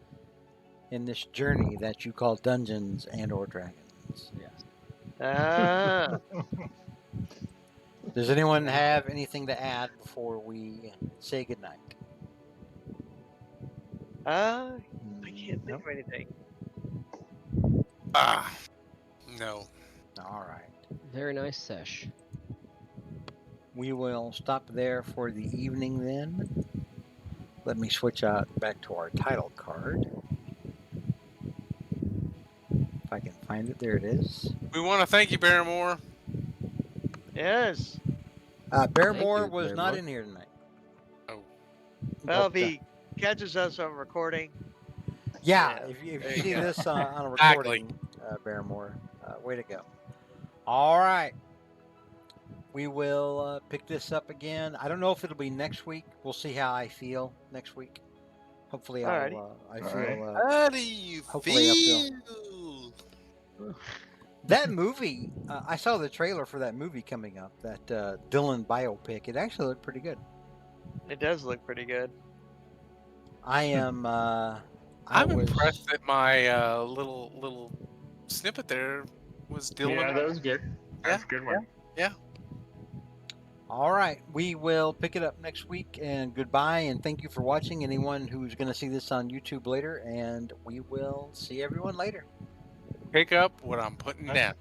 in this journey that you call Dungeons and or Dragons. Yes. Ah. Does anyone have anything to add before we say goodnight? I can't Nope. think of anything. Ah, no. All right. Very nice sesh. We will stop there for the evening then. Let me switch out back to our title card. If I can find it, there it is. We want to thank you, Barrymore. Yes. Barrymore you, was not Barrymore. in here tonight. Oh, Well, if But, he catches us on recording, yeah, Yeah, if you there you see go. this on a Exactly. recording, Barrymore, way to go. All right. We will pick this up again. I don't know if it'll be next week. We'll see how I feel next week. Hopefully, Alrighty. I All feel How do you hopefully I feel feel? that movie. I saw the trailer for that movie coming up. That Dylan biopic. It actually looked pretty good. It does look pretty good. I am. I'm impressed that my little snippet there was Dylan. Yeah, that was good. That's a good one. All right. We will pick it up next week. And goodbye. And thank you for watching. Anyone who's going to see this on YouTube later. And we will see everyone later. Pick up what I'm putting down.